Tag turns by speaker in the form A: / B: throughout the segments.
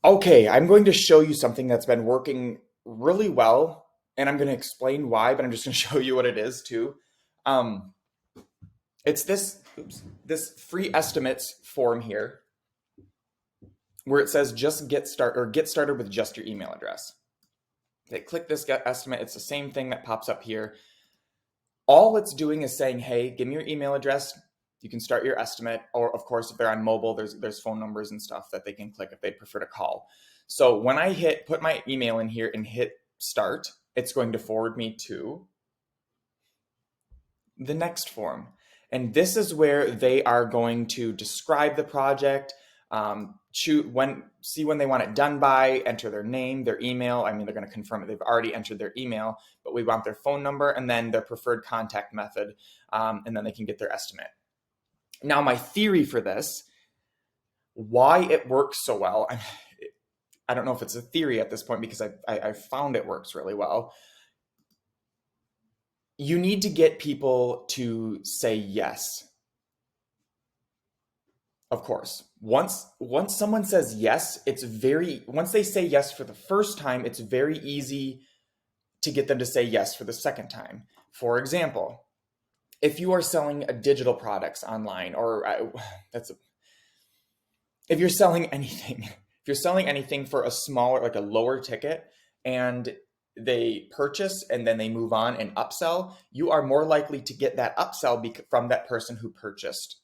A: Okay, I'm going to show you something that's been working really well, and I'm going to explain why, but I'm just going to show you what it is too. Um, it's this free estimates form here where it says just get started with just your email address. Okay, click this get estimate. It's the same thing that pops up here. All it's doing is saying, hey, give me your email address. You can start your estimate, or of course, if they're on mobile, there's phone numbers and stuff that they can click if they'd prefer to call. So when I put my email in here and hit start, it's going to forward me to the next form. And this is where they are going to describe the project, see when they want it done by, enter their name, their email. I mean, they're going to confirm it. They've already entered their email, but we want their phone number and then their preferred contact method, and then they can get their estimate. Now, my theory for this, why it works so well, I don't know if it's a theory at this point because I found it works really well. You need to get people to say yes. Of course, once someone says yes, once they say yes for the first time, it's very easy to get them to say yes for the second time. For example, if you are selling digital products online, if you're selling anything, for a smaller, like a lower ticket, and they purchase and then they move on and upsell, you are more likely to get that upsell from that person who purchased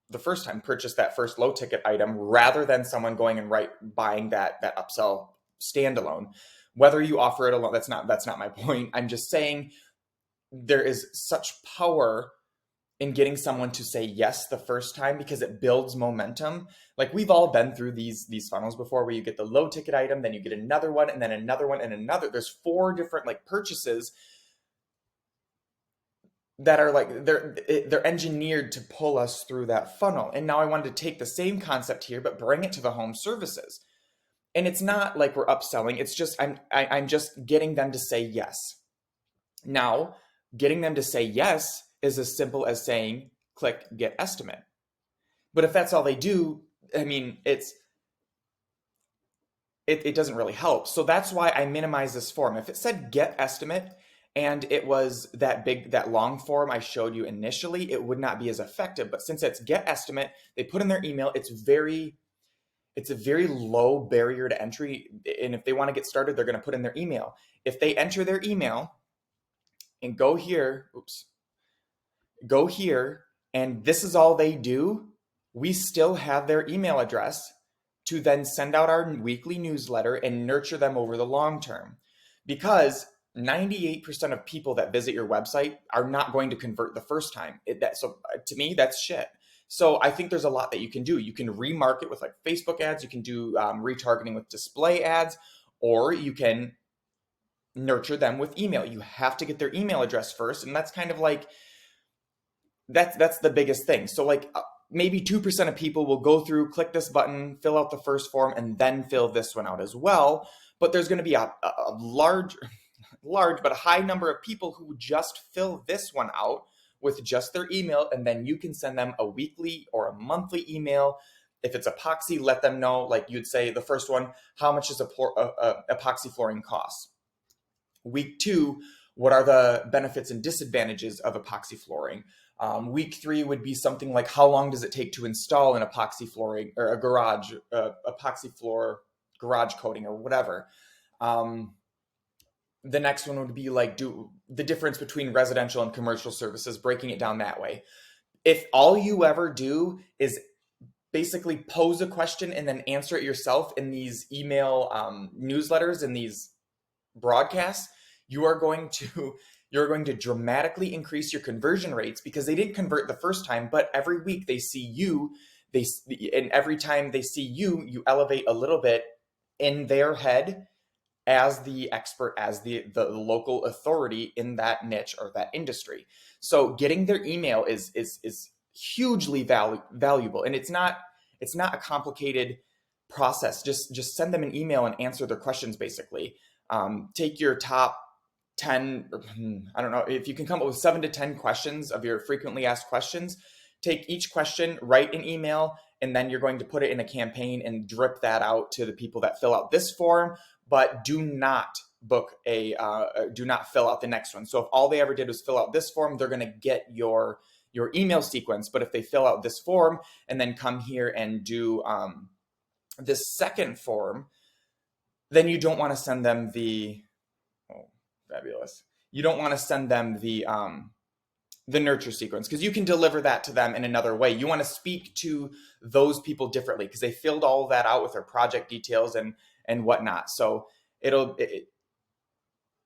A: that first low ticket item, rather than someone going and buying that upsell standalone. Whether you offer it alone, that's not my point. I'm just saying there is such power in getting someone to say yes the first time because it builds momentum. Like, we've all been through these funnels before, where you get the low ticket item, then you get another one, and then another one, and another. There's 4 different purchases that are they're engineered to pull us through that funnel. And now I wanted to take the same concept here, but bring it to the home services. And it's not like we're upselling. It's just I'm just getting them to say yes. Now, getting them to say yes is as simple as saying, click get estimate. But if that's all they do, I mean, it doesn't really help. So that's why I minimize this form. If it said get estimate and it was that long form I showed you initially, it would not be as effective. But since it's get estimate, they put in their email, it's a very low barrier to entry. And if they want to get started, they're going to put in their email. If they enter their email and go here, and this is all they do, we still have their email address to then send out our weekly newsletter and nurture them over the long term. Because 98% of people that visit your website are not going to convert the first time. So to me, that's shit. So I think there's a lot that you can do. You can remarket with Facebook ads. You can do retargeting with display ads, or you can nurture them with email. You have to get their email address first. And that's kind of that's the biggest thing. So maybe 2% of people will go through, click this button, fill out the first form, and then fill this one out as well. But there's going to be a large but a high number of people who just fill this one out with just their email, and then you can send them a weekly or a monthly email. If it's epoxy, let them know, like you'd say the first one, how much is epoxy flooring cost? Week 2, what are the benefits and disadvantages of epoxy flooring? Week 3 would be something like, how long does it take to install an epoxy flooring or a epoxy floor garage coating or whatever? The next one would be the difference between residential and commercial services, breaking it down that way. If all you ever do is basically pose a question and then answer it yourself in these email newsletters and these broadcasts, you're going to dramatically increase your conversion rates, because they didn't convert the first time, but every week they see you, and every time they see you, you elevate a little bit in their head as the expert, as the local authority in that niche or that industry. So getting their email is hugely valuable, and it's not a complicated process. Just send them an email and answer their questions. Basically, take your top 10, I don't know, if you can come up with 7 to 10 questions of your frequently asked questions, take each question, write an email, and then you're going to put it in a campaign and drip that out to the people that fill out this form, but do not do not fill out the next one. So if all they ever did was fill out this form, they're going to get your email sequence. But if they fill out this form and then come here and do this second form, then you don't want to send them the, oh, fabulous. You don't want to send them the nurture sequence, because you can deliver that to them in another way. You want to speak to those people differently because they filled all of that out with their project details and whatnot. So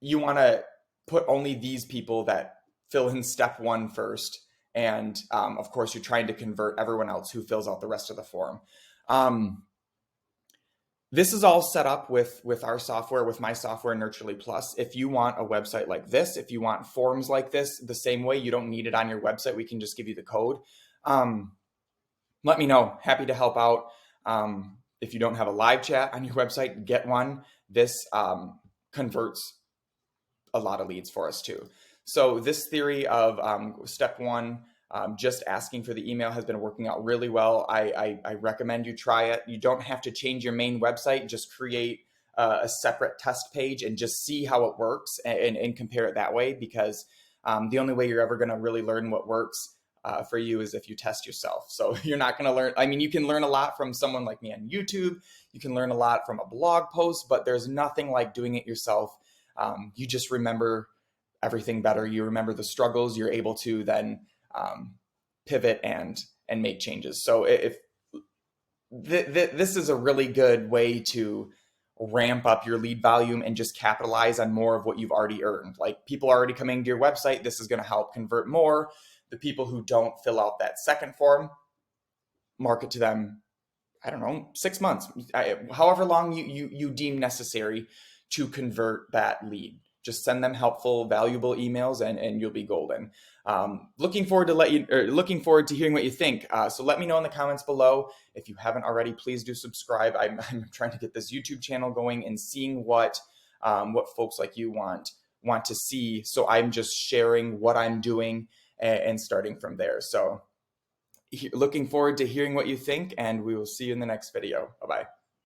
A: you want to put only these people that fill in step 1 first. And of course, you're trying to convert everyone else who fills out the rest of the form. This is all set up with our software, with my software, Nurturely Plus. If you want a website like this, if you want forms like this, the same way, you don't need it on your website. We can just give you the code. Let me know. Happy to help out. If you don't have a live chat on your website, get one. This converts a lot of leads for us too. So this theory of step 1, just asking for the email has been working out really well. I recommend you try it. You don't have to change your main website. Just create a separate test page and just see how it works and compare it that way, because the only way you're ever going to really learn what works for you is if you test yourself. So you're not going to learn. I mean, you can learn a lot from someone like me on YouTube. You can learn a lot from a blog post, but there's nothing like doing it yourself. You just remember everything better. You remember the struggles. You're able to then pivot and make changes. So if this is a really good way to ramp up your lead volume and just capitalize on more of what you've already earned. Like, people are already coming to your website. This is going to help convert more. The people who don't fill out that second form, market to them, I don't know, 6 months, however long you deem necessary to convert that lead. Just send them helpful, valuable emails, and you'll be golden. Looking forward to hearing what you think. So let me know in the comments below. If you haven't already, please do subscribe. I'm trying to get this YouTube channel going and seeing what folks like you want to see. So I'm just sharing what I'm doing and starting from there. So looking forward to hearing what you think, and we will see you in the next video. Bye-bye.